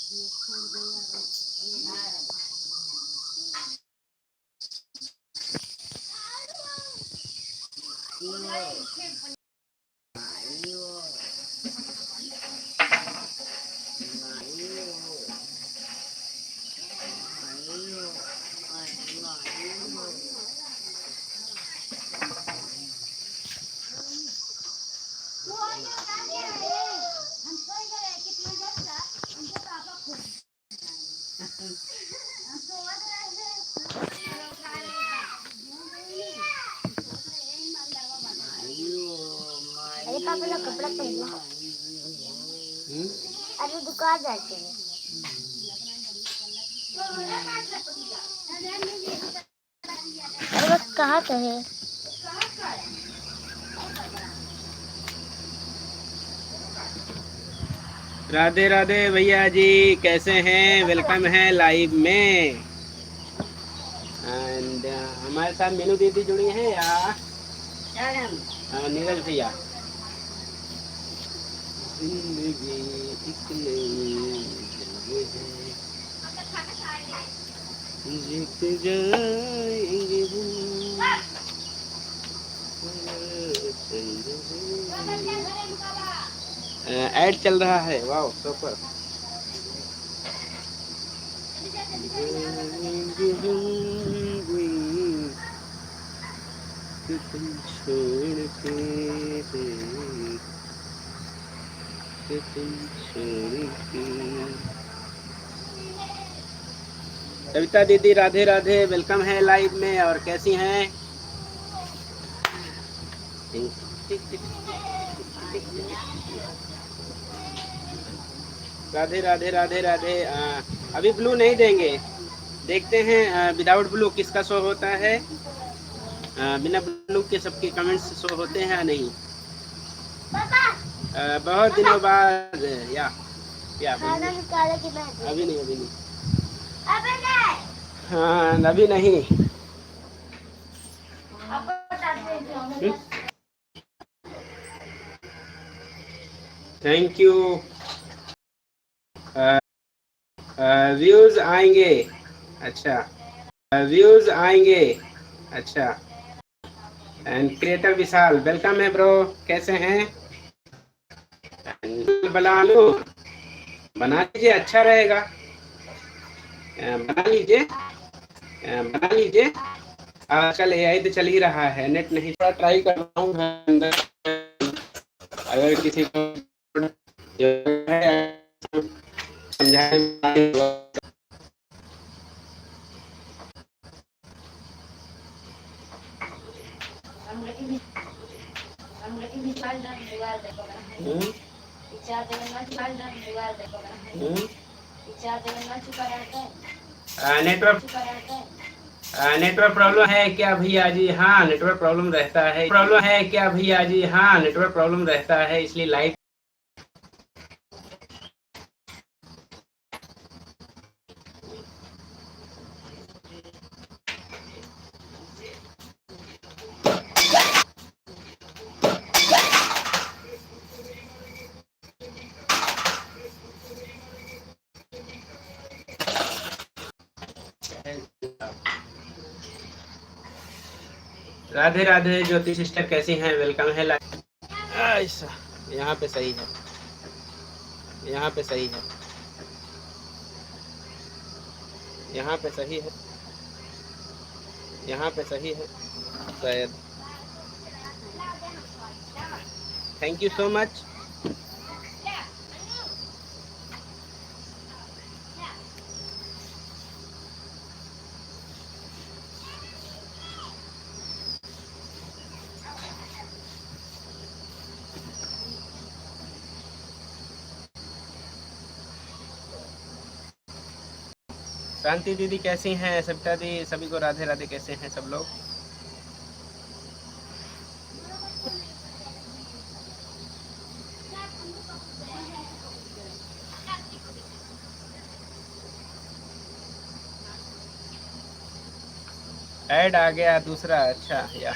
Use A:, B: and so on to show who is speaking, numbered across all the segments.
A: अरे पापा लोग कपड़ा पहन लो। अरे दुकान जाके अरे बस कहाँ का है?
B: राधे राधे भैया जी, कैसे हैं? वेलकम है लाइव में। एंड हमारे साथ मीनू दीदी जुड़ी हैं या नीरज भैया। जिंदगी एक नई जंग है, जीत जाएंगे ऐड चल रहा है। वाह सुपर। तुम छोड़ के तुम छोड़ के। कविता दीदी राधे राधे, वेलकम है लाइव में। और कैसी हैं? राधे राधे राधे राधे। अभी ब्लू नहीं देंगे, देखते हैं विदाउट ब्लू किसका शो होता है। बिना ब्लू के सबके कमेंट्स शो होते हैं या नहीं। बहुत दिनों बाद या
A: खाना निकाले कि
B: अभी नहीं हाँ अभी नहीं। Thank you. व्यूज आएंगे। अच्छा, व्यूज आएंगे। अच्छा। एंड क्रिएटर विशाल, वेलकम है ब्रो, कैसे हैं? बना लो, बना लीजिए, अच्छा रहेगा। बना लीजिए, बना लीजिए। आजकल एआई तो चल ही रहा है, नेट नहीं। थोड़ा ट्राई कर रहा हूँ अंदर, अगर किसी को जो है समझाने। नेटवर्क प्रॉब्लम है क्या भैया जी? हाँ नेटवर्क प्रॉब्लम रहता है। प्रॉब्लम है क्या भैया जी? हाँ नेटवर्क प्रॉब्लम रहता है, इसलिए लाइव राधे राधे ज्योति सिस्टर, कैसी हैं? वेलकम है ऐसा। यहाँ पे सही है, यहाँ पे सही है, यहाँ पे सही है, यहाँ पे सही है शायद। Thank you so much. Shanti दीदी कैसी हैं? सविता दी, सभी को राधे राधे। कैसे हैं सब लोग? ऐड आ गया दूसरा, अच्छा या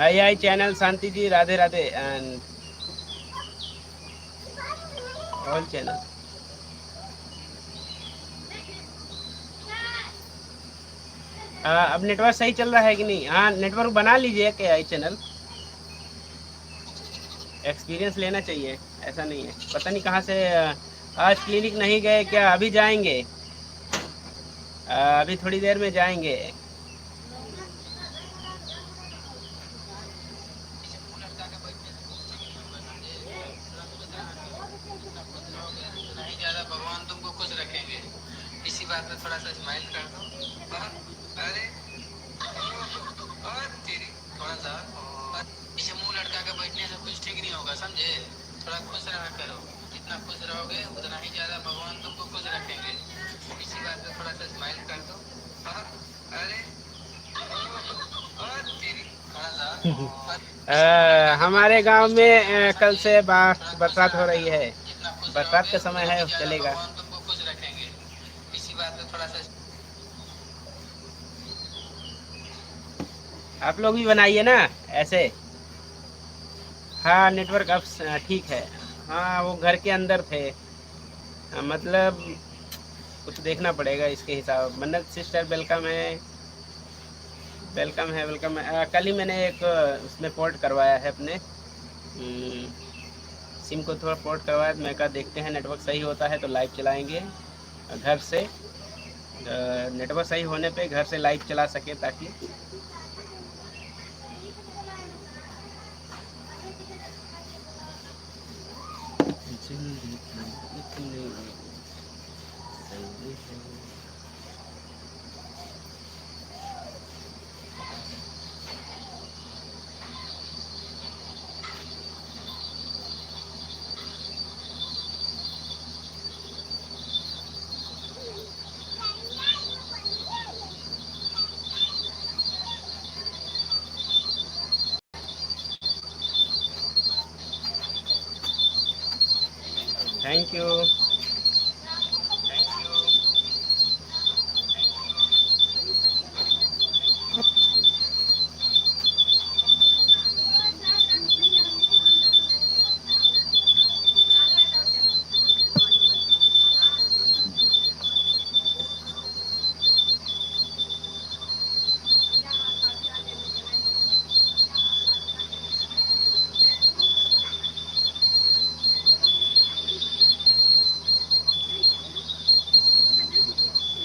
B: आई channel Shanti ji, Radhe Radhe and all channel. अब नेटवर्क सही चल रहा है कि नहीं? हाँ, नेटवर्क बना लीजिए के आई चैनल, एक्सपीरियंस लेना चाहिए, ऐसा नहीं है। पता नहीं कहाँ से आज क्लिनिक नहीं गए क्या? अभी जाएंगे, अभी थोड़ी देर में जाएंगे।
C: नहीं ज्यादा भगवान तुमको खुश रखेंगे, इसी बात पे थोड़ा सा स्माइल कर दो। अरे और तेरी थोड़ा सा इसे मुंह लटका के बैठने से कुछ ठीक नहीं होगा, समझे? थोड़ा खुश रहा करो, जितना खुश रहोगे उतना ही ज्यादा भगवान तुमको खुश रखेंगे, इसी बात पे थोड़ा सा स्माइल कर दो। अरे और तेरी थोड़ा सा
B: हमारे गांव में कल से बरसात हो रही है, बरसात का समय है, चलेगा।
C: भगवान तुमको खुश रखेंगे, इसी बात पे थोड़ा सा।
B: आप लोग भी बनाइए ना ऐसे। हाँ, नेटवर्क अब ठीक है। हाँ, वो घर के अंदर थे, मतलब कुछ देखना पड़ेगा इसके हिसाब। मन्नत सिस्टर वेलकम है, वेलकम है, वेलकम है। कल ही मैंने एक उसमें पोर्ट करवाया है अपने सिम को, थोड़ा पोर्ट करवाया, तो मैं कहा देखते हैं नेटवर्क सही होता है तो लाइव चलाएंगे घर से। नेटवर्क सही होने पे घर से लाइव चला सके, ताकि थैंक यू।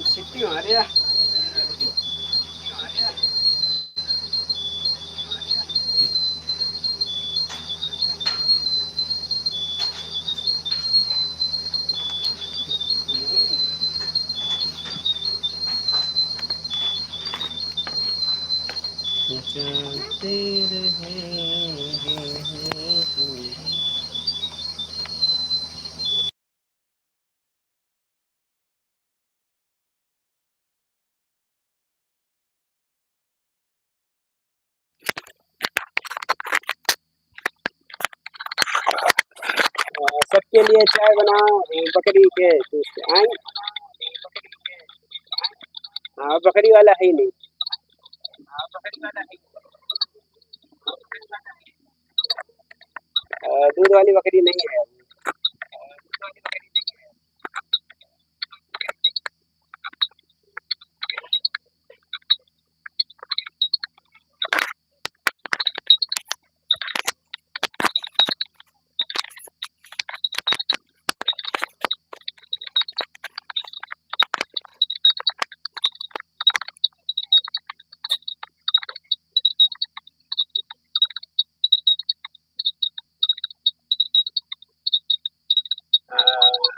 B: सिट्टी मारे या? जाते रहेंगे। सबके लिए चाय बनाओ, बकरी के दूध से आए। हाँ, बकरी वाला है ही नहीं। दूध वाली बकरी नहीं है।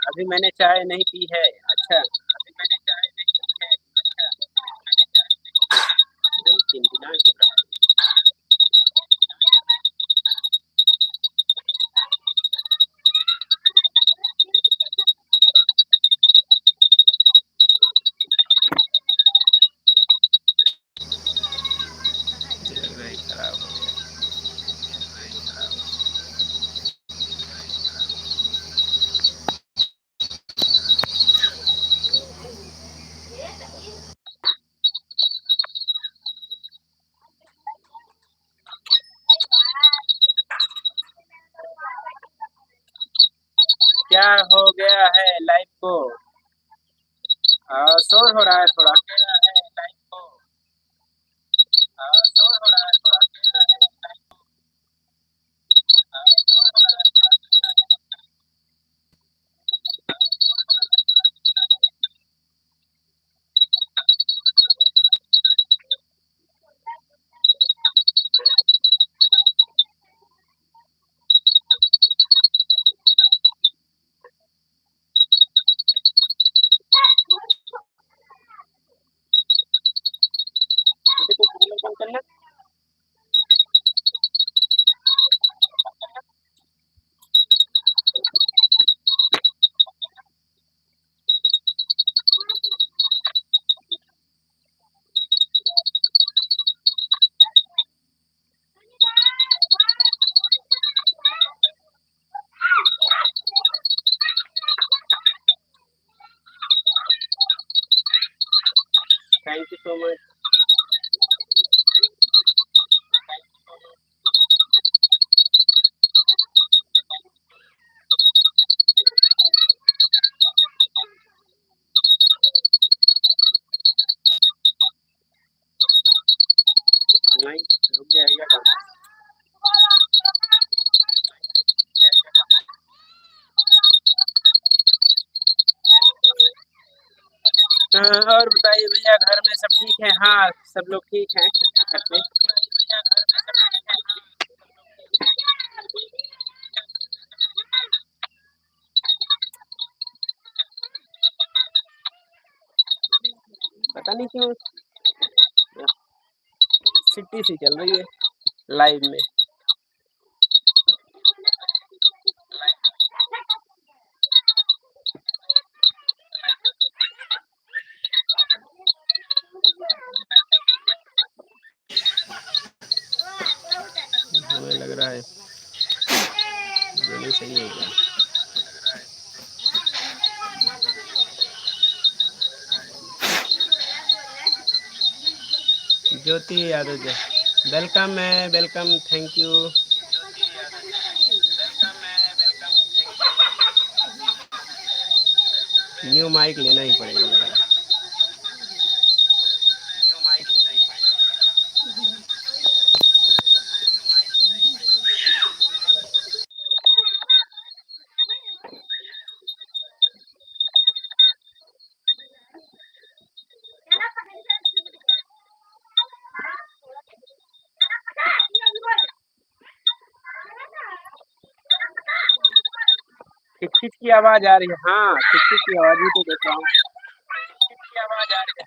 B: अभी मैंने चाय नहीं पी है। अच्छा, खराब हो गया। क्या हो गया है लाइव को? शोर हो रहा है थोड़ा। Thank you so much. नहीं रुक जाएगा काम। और बताइए भैया, घर में सब ठीक है? हाँ, सब लोग ठीक हैं घर पे। पता नहीं क्यों सिटी सी चल रही है लाइव में। हमें लग रहा है ये नहीं सही है क्या? ज्योति यादव जी, वेलकम है, welcome, thank you. New mic लेना ही पड़ेगा लग रहा है। खिच की आवाज आ रही है। हाँ, खिच की आवाज ही तो देख रहा हूँ। की आवाज आ रही है।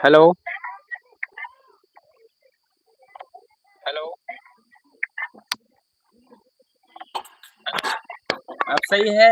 B: हेलो हेलो, अब सही है?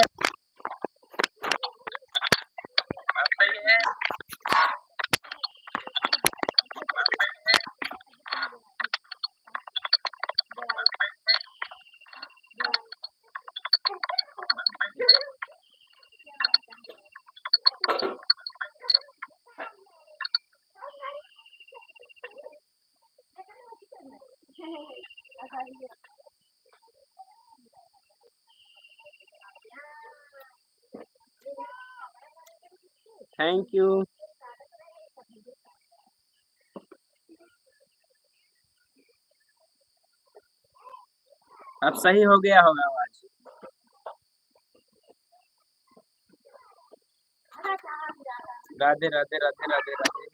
B: Thank you. अब सही हो गया होगा आवाज। राधे राधे राधे राधे राधे।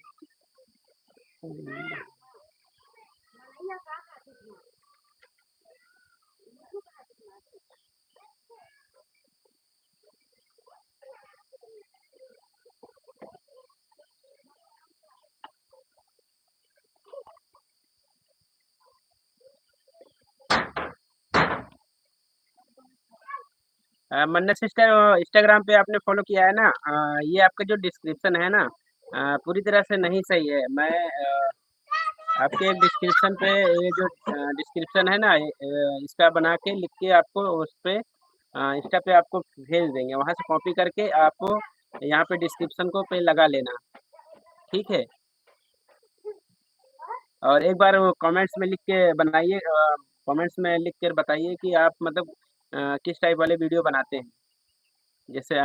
B: मन्नत सिस्टर इंस्टाग्राम पे आपने फॉलो किया है ना? ये आपका जो डिस्क्रिप्शन है ना, पूरी तरह से नहीं सही है। मैं आपके डिस्क्रिप्शन पे ये जो डिस्क्रिप्शन है ना, इसका बना के लिख के आपको उस पे इंस्टा पे आपको भेज देंगे, वहाँ से कॉपी करके आप यहाँ पे डिस्क्रिप्शन को पे लगा लेना, ठीक है? और एक बार वो कमेंट्स में लिख के बनाइए, कमेंट्स में लिख कर बताइए कि आप मतलब किस टाइप वाले वीडियो बनाते हैं। जैसे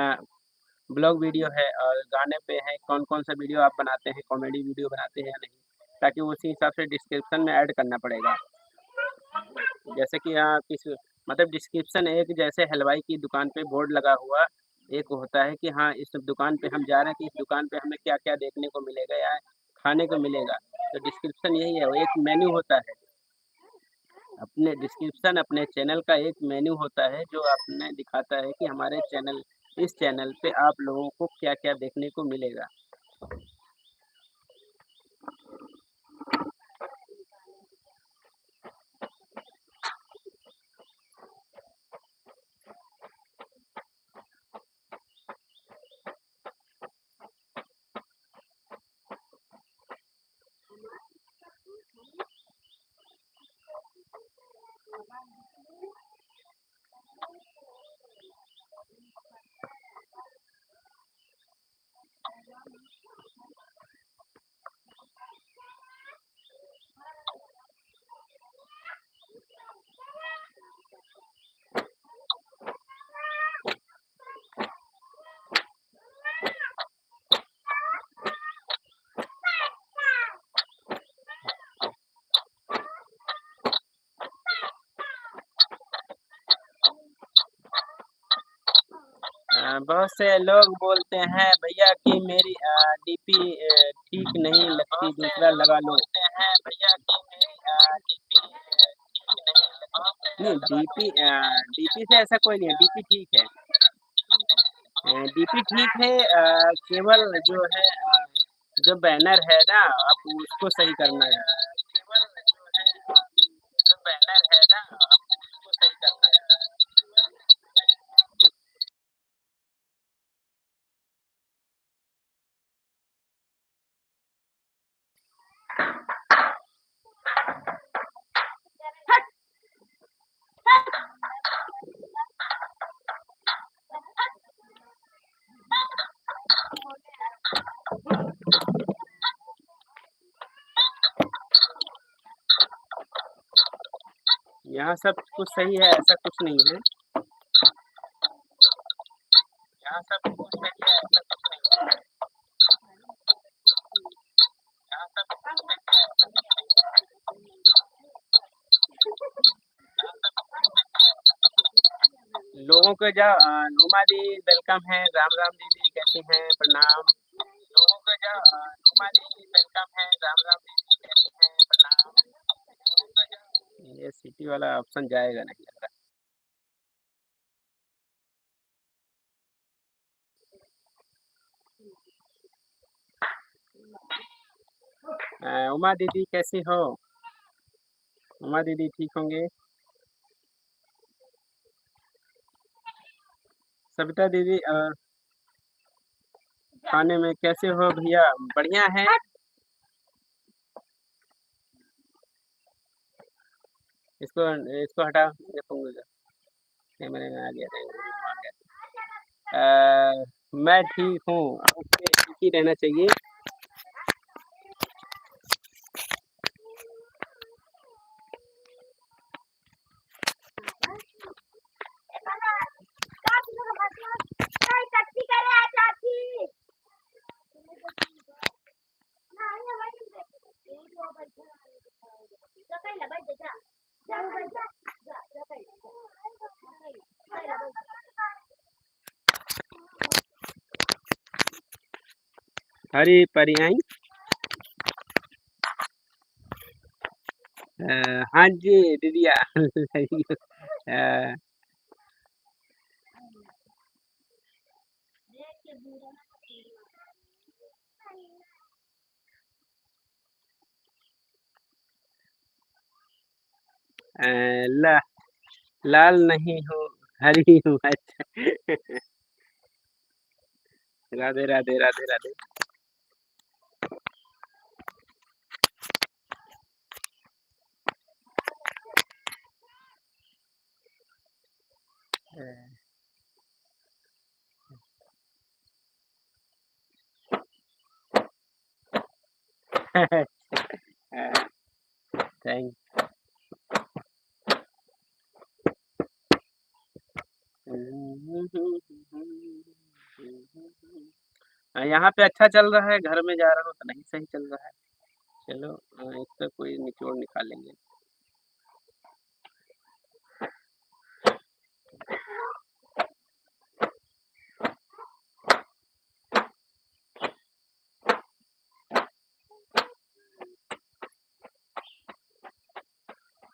B: ब्लॉग वीडियो है और गाने पे है, कौन-कौन सा वीडियो आप बनाते हैं, कॉमेडी वीडियो बनाते हैं या नहीं? ताकि उसी हिसाब से डिस्क्रिप्शन में ऐड करना पड़ेगा। जैसे कि किस मतलब डिस्क्रिप्शन एक जैसे हलवाई की दुकान पे बोर्ड लगा हुआ एक होता है कि हाँ, इस दुकान पे हम जा रहे हैं कि इस दुकान पे हमें क्या-क्या देखने को मिलेगा या खाने को मिलेगा। तो डिस्क्रिप्शन यही है, वो एक मेन्यू होता है। अपने डिस्क्रिप्शन अपने चैनल का एक मेन्यू होता है जो आपने दिखाता है कि हमारे चैनल इस चैनल पे आप लोगों को क्या-क्या देखने को मिलेगा। बहुत से लोग बोलते हैं भैया कि मेरी डीपी ठीक नहीं लगती, दूसरा लगा लो। नहीं, डीपी से ऐसा कोई नहीं है, डीपी ठीक है। डीपी ठीक है, केवल जो है जो बैनर है ना, आप उसको सही करना है। यहाँ सब कुछ सही है, ऐसा कुछ नहीं है। यहाँ सब कुछ सही है, ऐसा कुछ नहीं है। यहाँ सब कुछ सही है, ऐसा कुछ नहीं है। लोगों को जो नुमा दी वेलकम है, राम राम दीदी कैसी हैं, प्रणाम। लोगों को जो नुमा दी वेलकम है, राम राम दीदी कैसी हैं, प्रणाम। ये सिटी वाला ऑप्शन जाएगा नहीं लग रहा। उमा दीदी कैसी हो? उमा दीदी ठीक होंगे? सविता दीदी खाने में कैसे हो भैया? बढ़िया है। इसको इसको हटा, देखूंगा कैमरे में आ गया, आ गया। मैं ठीक हूँ, ओके, ठीक ही रहना चाहिए। हरी परियाई। हाँ जी दीदिया। अ, ला, लाल नहीं हूँ, हरी हूँ, अच्छा। राधे राधे राधे राधे। थैंक यहाँ पे अच्छा चल रहा है, घर में जा रहा हूँ तो नहीं सही चल रहा है। चलो इसका कोई निचोड़ निकालेंगे।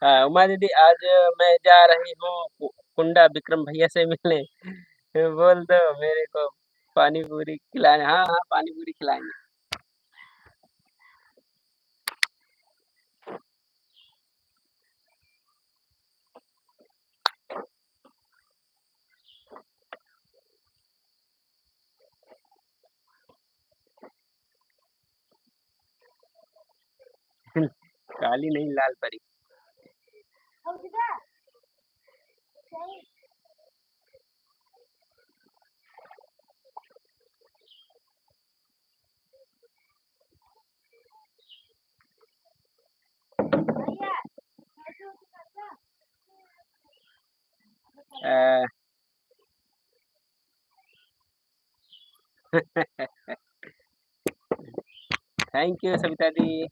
B: हाँ उमा दीदी, आज मैं जा रही हूँ कुंडा विक्रम भैया से मिलने। बोल दो मेरे को पानी पूरी खिलाने। हाँ हाँ, पानी पूरी खिलाएंगे। काली नहीं, लाल परी। थैंक यू सविता दी।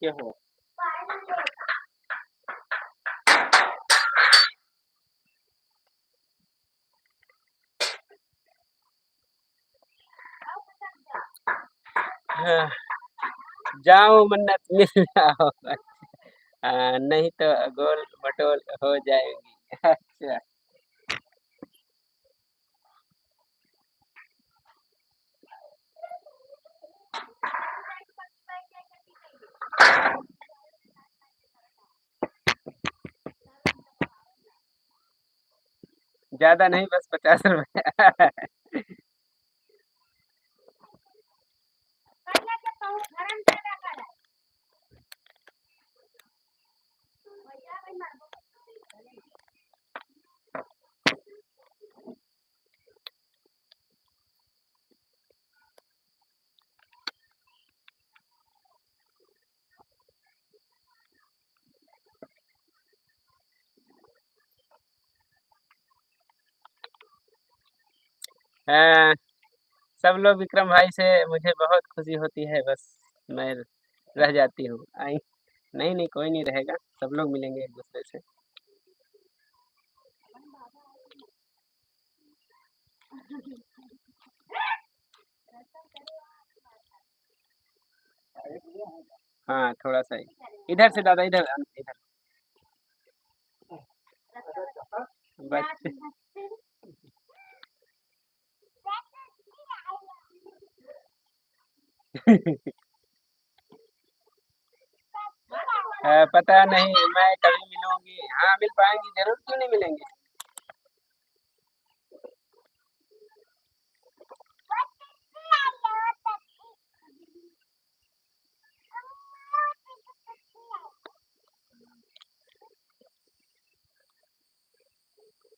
B: क्या हो? हाँ, जाओ मन्नत मिल जाओ। नहीं तो गोल मटोल हो जाएगी। अच्छा। ज्यादा नहीं, बस 50 रुपए। हाँ, सब लोग विक्रम भाई से मुझे बहुत खुशी होती है, बस मैं रह जाती हूँ। आई नहीं नहीं, कोई नहीं रहेगा, सब लोग मिलेंगे एक दूसरे से। हाँ थोड़ा सा ही इधर से दादा, इधर इधर बच्चे। पता नहीं, मैं कभी मिलूंगी। हाँ मिल पाएंगी जरूर, क्यों नहीं मिलेंगे।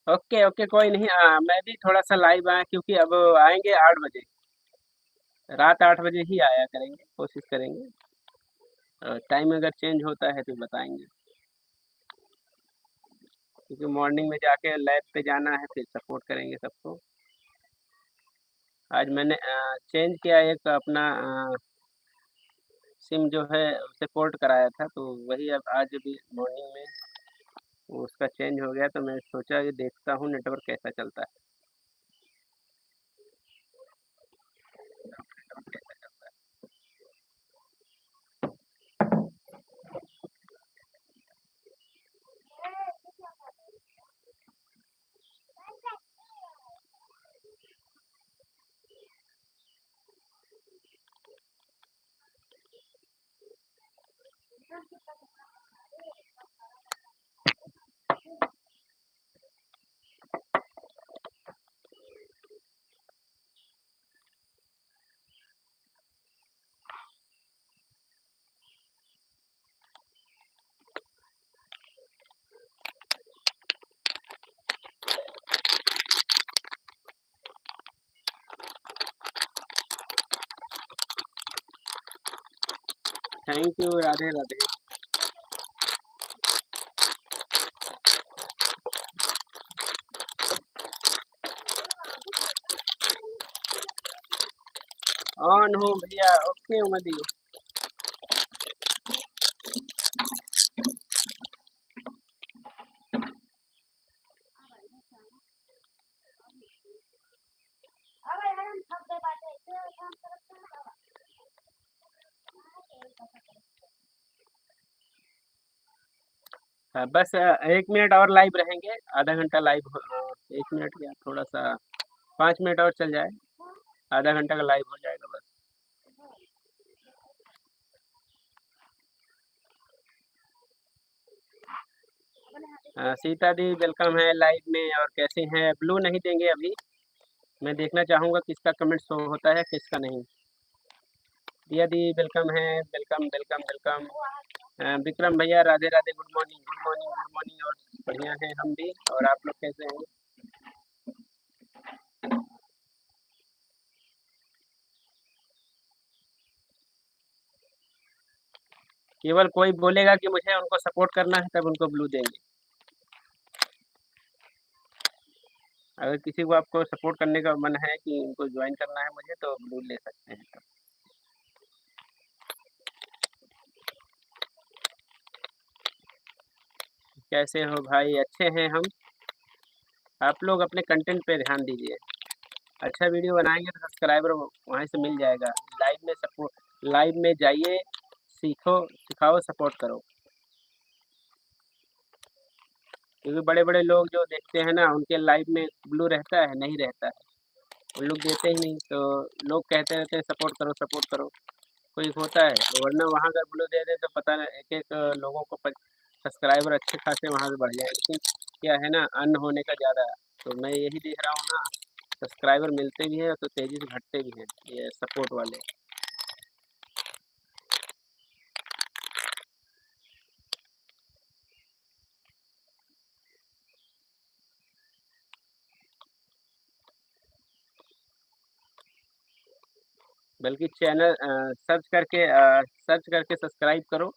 B: ओके ओके, कोई नहीं। मैं भी थोड़ा सा लाइव आया, क्योंकि अब आएंगे 8 बजे, रात 8 बजे ही आया करेंगे, कोशिश करेंगे। टाइम अगर चेंज होता है तो बताएंगे, क्योंकि मॉर्निंग में जाके लैब पे जाना है, फिर सपोर्ट करेंगे सबको। आज मैंने चेंज किया एक अपना सिम जो है, उसे पोर्ट कराया था, तो वही अब आज भी मॉर्निंग में वो उसका चेंज हो गया, तो मैं सोचा कि देखता हूँ नेटवर्क कैसा चलता है। नेटवर्क कैसा चलता है। Thank you, Radhe Radhe. On हो भैया, ओके उमदी। बस 1 मिनट और लाइव रहेंगे, आधा घंटा लाइव 1 मिनट या थोड़ा सा 5 मिनट और चल जाए, आधा घंटा का लाइव हो जाएगा बस। सीता दी वेलकम है लाइव में। और कैसे हैं? ब्लू नहीं देंगे अभी, मैं देखना चाहूँगा किसका कमेंट शो होता है किसका नहीं। दिया दी वेलकम है, वेलकम वेलकम वेलकम। विक्रम भैया Radhe Radhe, good morning good morning good morning. और बढ़िया हैं हम भी, और आप लोग कैसे हैं? केवल कोई बोलेगा कि मुझे उनको सपोर्ट करना है तब उनको ब्लू देंगे। अगर किसी को आपको सपोर्ट करने का मन है कि उनको ज्वाइन करना है मुझे, तो ब्लू ले सकते हैं तब। कैसे हो भाई? अच्छे हैं हम। आप लोग अपने कंटेंट पे ध्यान दीजिए, अच्छा वीडियो बनाएंगे तो सब्सक्राइबर वहीं से मिल जाएगा। लाइव में सपोर्ट, लाइव में जाइए, सीखो सिखाओ सपोर्ट करो। क्योंकि बड़े बड़े लोग जो देखते हैं ना, उनके लाइव में ब्लू रहता है नहीं रहता है, उन लोग देते ही नहीं, तो लोग कहते रहते हैं सपोर्ट करो सपोर्ट करो, कोई होता है। वरना वहाँ अगर ब्लू दे दे तो पता नहीं एक एक लोगों को सब्सक्राइबर अच्छे खासे वहाँ से बढ़ जाए। लेकिन क्या है ना, अन होने का ज़्यादा है, तो मैं यही देख रहा हूँ ना, सब्सक्राइबर मिलते भी हैं तो तेज़ी से घटते भी हैं ये सपोर्ट वाले। बल्कि चैनल सर्च करके सब्सक्राइब करो।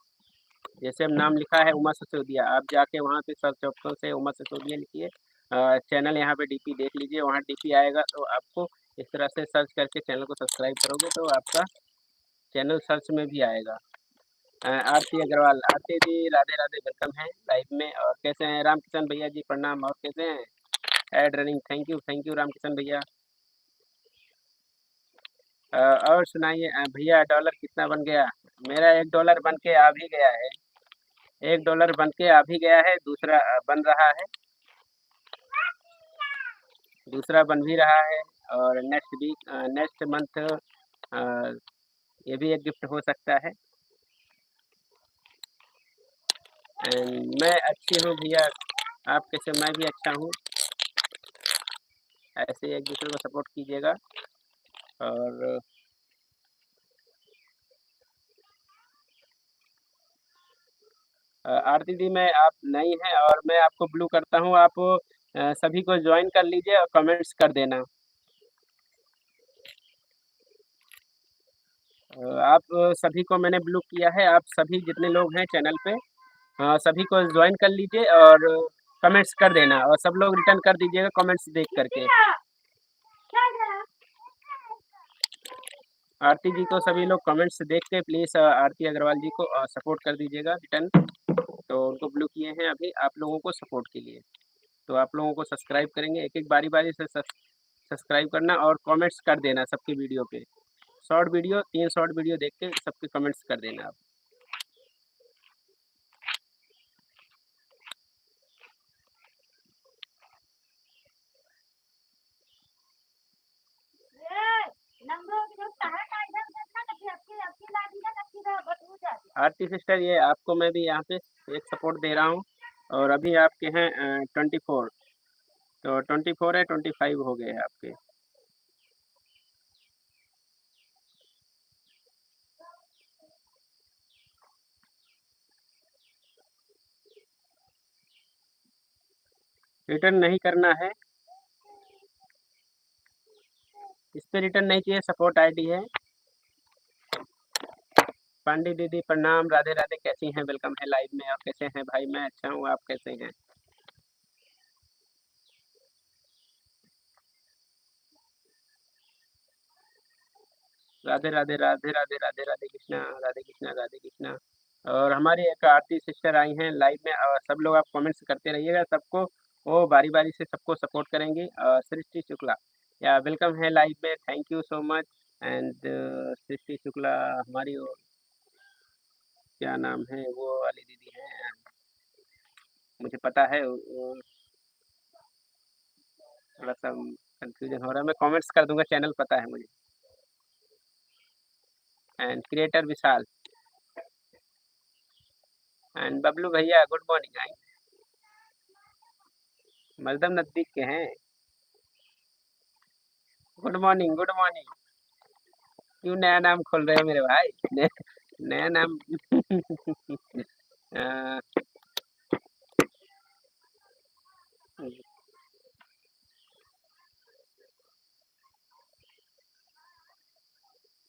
B: जैसे अब नाम लिखा है उमा सिसोदिया, आप जाके वहाँ पे सर्च ऑप्शन से उमा सिसोदिया लिखिए, चैनल यहाँ पे डीपी देख लीजिए, वहाँ डीपी आएगा तो आपको इस तरह से सर्च करके चैनल को सब्सक्राइब करोगे तो आपका चैनल सर्च में भी आएगा। आरती अग्रवाल, आरती जी राधे राधे, वेलकम है लाइव में। और कैसे हैं? रामकिशन भैया जी प्रणाम, और कैसे हैं? एड रनिंग, थैंक यू रामकिशन भैया। और सुनाइए भैया, डॉलर कितना बन गया? मेरा $1 बन के आ भी गया है, $1 बन के आ भी गया है, दूसरा बन रहा है, दूसरा बन भी रहा है। और नेक्स्ट वीक नेक्स्ट मंथ ये भी एक गिफ्ट हो सकता है। मैं अच्छी हूँ भैया, आप कैसे? मैं भी अच्छा हूँ। ऐसे एक दूसरे को सपोर्ट कीजिएगा। और आरती दी मैं, आप नई हैं और मैं आपको ब्लू करता हूँ, आप सभी को ज्वाइन कर लीजिए और कमेंट्स कर देना। आप सभी को मैंने ब्लू किया है, आप सभी जितने लोग हैं चैनल पे सभी को ज्वाइन कर लीजिए और कमेंट्स कर देना, और सब लोग रिटर्न कर दीजिएगा कमेंट्स देख करके। आरती जी को सभी लोग कमेंट्स देख के प्लीज़ आरती अग्रवाल जी को सपोर्ट कर दीजिएगा रिटर्न। तो उनको ब्लू किए हैं अभी आप लोगों को सपोर्ट के लिए, तो आप लोगों को सब्सक्राइब करेंगे, एक एक बारी बारी से सब्सक्राइब करना और कमेंट्स कर देना सबकी वीडियो पे। शॉर्ट वीडियो 3 शॉर्ट वीडियो देख के सबके कमेंट्स कर देना आप। आरती सिस्टर, ये आपको मैं भी यहाँ पे एक सपोर्ट दे रहा हूँ। और अभी आपके हैं 24, तो 24 है, 25 हो गए हैं आपके। रिटर्न नहीं करना है, इस पे रिटर्न नहीं चाहिए, सपोर्ट आईडी है। पांडे दीदी प्रणाम, राधे राधे, कैसी हैं? वेलकम है लाइव में। और कैसे हैं भाई? मैं अच्छा हूँ, आप कैसे हैं? राधे राधे राधे राधे राधे राधे कृष्णा, राधे कृष्णा, राधे कृष्णा। और हमारी एक आरती सिस्टर आई हैं लाइव में, और सब लोग आप कमेंट्स करते रहिएगा, सबको वो बारी बारी से सबको सपोर्ट करेंगे। सृष्टि शुक्ला, या वेलकम है लाइव में, thank you so much. And Srishti Shukla हमारी क्या नाम है वो वाली दीदी हैं, मुझे पता है थोड़ा सा कंफ्यूजन हो रहा है, मैं कमेंट्स कर दूंगा, चैनल पता है मुझे। And creator Vishal and Bablu भैया, गुड मॉर्निंग। आई मजदम नजदीक के हैं। Good morning, good morning. क्यों नया नाम खोल रहे हो मेरे भाई? नया नाम।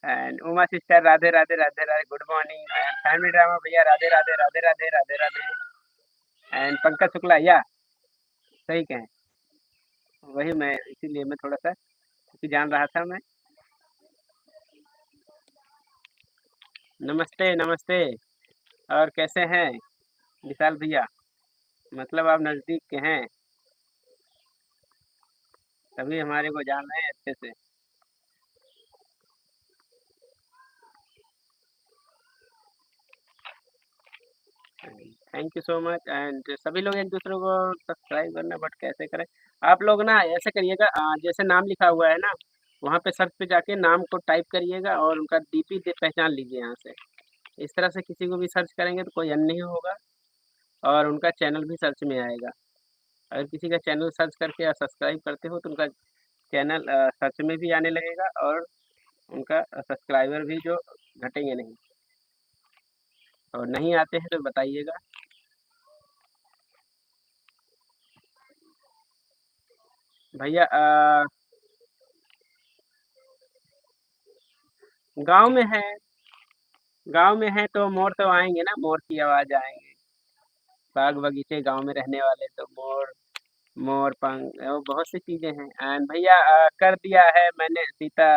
B: And Uma sister, Radhe Radhe Radhe Radhe, good morning. And family drama भैया, राधे राधे राधे राधे राधे राधे। एंड पंकज शुक्ला, या सही कहें, वही मैं इसीलिए मैं थोड़ा सा क्योंकि जान रहा था मैं। नमस्ते नमस्ते, और कैसे हैं विशाल भैया? मतलब आप नज़दीक के हैं, तभी हमारे को जान रहे हैं अच्छे से। Thank you so much. And सभी लोग एक दूसरे को सब्सक्राइब करना, बट कैसे करें? आप लोग ना ऐसे करिएगा, जैसे नाम लिखा हुआ है ना, वहाँ पे सर्च पे जाके नाम को टाइप करिएगा और उनका डीपी पहचान लीजिए यहाँ से। इस तरह से किसी को भी सर्च करेंगे तो कोई अन्य ही होगा, और उनका चैनल भी सर्च में आएगा। अगर किसी का चैनल सर्च करके या सब्सक्राइब करते हो तो उनका चैनल सर्च में भी आने लगेगा, और उनका सब्सक्राइबर भी जो घटेंगे नहीं। और नहीं आते हैं तो बताइएगा। भैया गांव में है, गांव में है तो मोर तो आएंगे ना, मोर की आवाज आएंगे। बाग बगीचे गांव में रहने वाले तो मोर, मोर पंख और बहुत सी चीजें हैं। एंड भैया कर दिया है मैंने सीता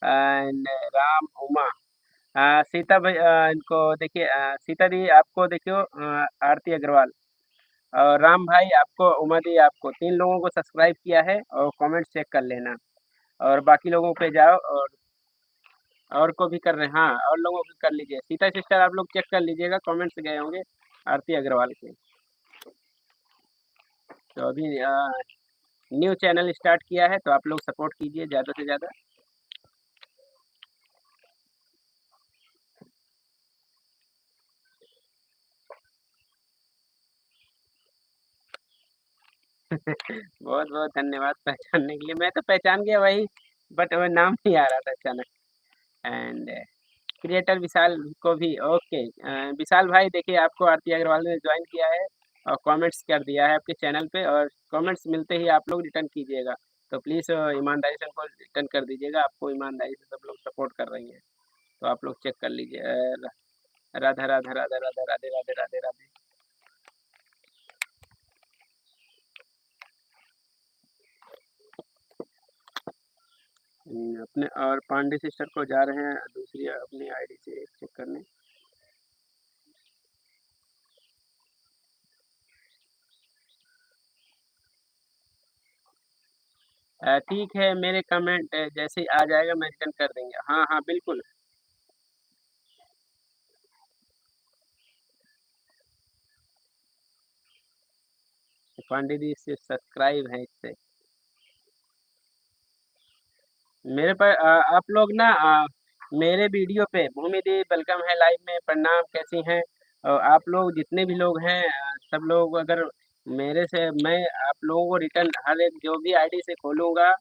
B: एंड राम उमा। सीता भाई इनको देखिए, सीता दी आपको देखियो, आरती अग्रवाल, और राम भाई आपको, उमा दी आपको, 3 लोगों को सब्सक्राइब किया है, और कमेंट चेक कर लेना। और बाकी लोगों पे जाओ, और को भी कर रहे हैं, हाँ, और लोगों को कर लीजिए। सीता सिस्टर आप लोग चेक कर लीजिएगा, कमेंट्स गए होंगे आरती अग्रवाल के। तो अभी न्यू चैनल स्टार्ट किया है, तो आप लोग सपोर्ट कीजिए ज़्यादा से ज़्यादा। बहुत बहुत धन्यवाद पहचानने के लिए, मैं तो पहचान गया वही, बट वो नाम नहीं आ रहा था अचानक। एंड क्रिएटर विशाल को भी ओके। विशाल भाई देखिए, आपको आरती अग्रवाल ने ज्वाइन किया है और कमेंट्स कर दिया है आपके चैनल पे, और कमेंट्स मिलते ही आप लोग रिटर्न कीजिएगा। तो प्लीज़ ईमानदारी से उनको रिटर्न कर दीजिएगा, आपको ईमानदारी से सब लोग सपोर्ट कर रही हैं। तो आप लोग चेक कर लीजिए। राधा राधा राधा राधा राधे राधे राधे राधे। अपने और पांडे सिस्टर को जा रहे हैं दूसरी अपनी आईडी से चेक करने। ठीक है, मेरे कमेंट जैसे ही आ जाएगा मैं रिटर्न कर देंगे। हाँ हाँ बिल्कुल। पांडे जी से सब्सक्राइब है इससे। मेरे पर आप लोग ना मेरे वीडियो पे भूमि दी वेलकम है लाइव में, प्रणाम, कैसी हैं? आप लोग जितने भी लोग हैं सब लोग अगर मेरे से मैं आप लोगों को रिटर्न हर एक जो भी आईडी से खोलूँगा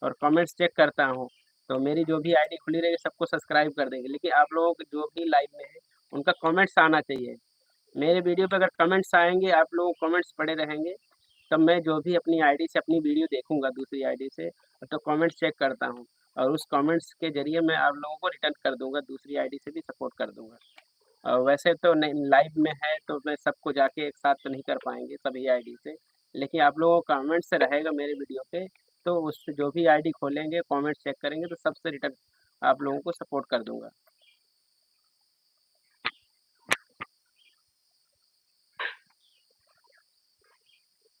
B: और कमेंट्स चेक करता हूँ, तो मेरी जो भी आईडी खुली रहेगी सबको सब्सक्राइब कर देंगे। लेकिन आप लोगों को जो भी लाइव में है उनका कमेंट्स आना चाहिए। मेरे वीडियो पे अगर कमेंट्स आएँगे, आप लोग कमेंट्स पढ़े रहेंगे, तब मैं जो भी अपनी आईडी से अपनी वीडियो देखूँगा दूसरी आईडी से, तो कमेंट्स चेक करता हूँ और उस कमेंट्स के ज़रिए मैं आप लोगों को रिटर्न कर दूँगा, दूसरी आईडी से भी सपोर्ट कर दूँगा। वैसे तो नहीं लाइव में है तो मैं सबको जाके एक साथ तो नहीं कर पाएँगे सभी आईडी से, लेकिन आप लोगों को कमेंट्स रहेगा मेरे वीडियो पे, तो उस जो भी आईडी खोलेंगे, कमेंट चेक करेंगे तो सबसे रिटर्न आप लोगों को सपोर्ट कर दूँगा।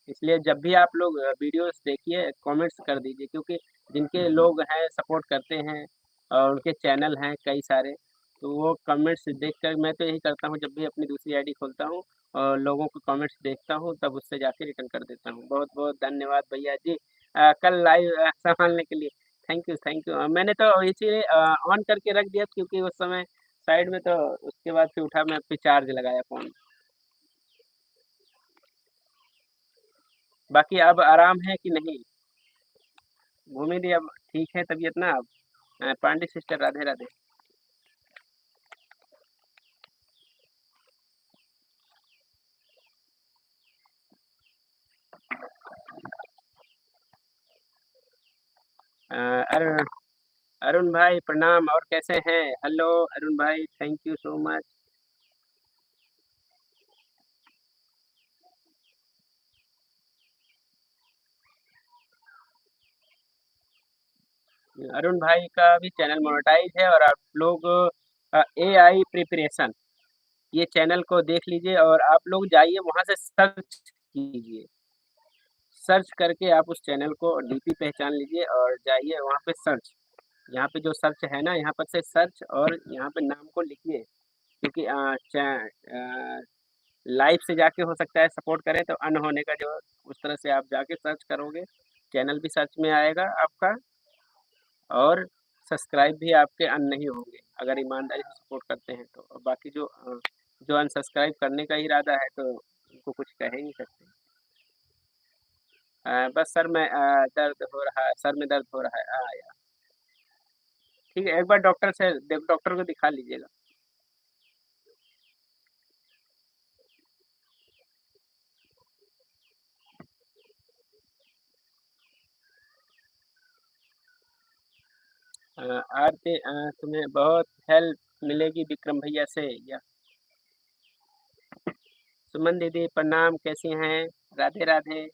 B: इसलिए जब भी आप लोग वीडियोस देखिए कमेंट्स कर दीजिए, क्योंकि जिनके लोग हैं सपोर्ट करते हैं और उनके चैनल हैं कई सारे, तो वो कमेंट्स देखकर मैं तो यही करता हूँ जब भी अपनी दूसरी आईडी खोलता हूँ और लोगों को कमेंट्स देखता हूँ तब उससे जाके रिटर्न कर देता हूँ। बहुत-बहुत धन्यवाद भैया जी कल लाइव संभालने के लिए। Thank you. मैंने तो इसीलिए ऑन करके रख दिया क्योंकि उस समय साइड में तो उसके बाद फिर उठा मैं फिर चार्ज लगाया फ़ोन। बाकी अब आराम है कि नहीं? भूमि दी अब ठीक है तबीयत ना अब? पांडे सिस्टर राधे राधे। अ, अरुण अरुण भाई प्रणाम और कैसे हैं? हेलो अरुण भाई thank you so much. Arun भाई का भी चैनल मोनेटाइज है और आप लोग एआई प्रिपरेशन ये चैनल को देख लीजिए और आप लोग जाइए वहाँ से सर्च कीजिए। सर्च करके आप उस चैनल को डीपी पहचान लीजिए और जाइए वहाँ पे सर्च। यहाँ पे जो सर्च है ना यहाँ पर से सर्च और यहाँ पे नाम को लिखिए क्योंकि लाइव से जाके हो सकता है सपोर्ट करें तो अन होने का जो उस तरह से आप जाके सर्च करोगे, चैनल भी सर्च में आएगा आपका और सब्सक्राइब भी आपके अन नहीं होंगे, अगर ईमानदारी से सपोर्ट करते हैं तो। और बाकी जो अनसब्सक्राइब करने का इरादा है तो उनको कुछ कह ही नहीं सकते। बस सर में दर्द हो रहा है, सर में दर्द हो रहा है। या ठीक है, एक बार डॉक्टर को दिखा लीजिएगा। आरती तुम्हें बहुत हेल्प मिलेगी विक्रम भैया से या सुमन दीदी प्रणाम कैसी हैं? राधे राधे।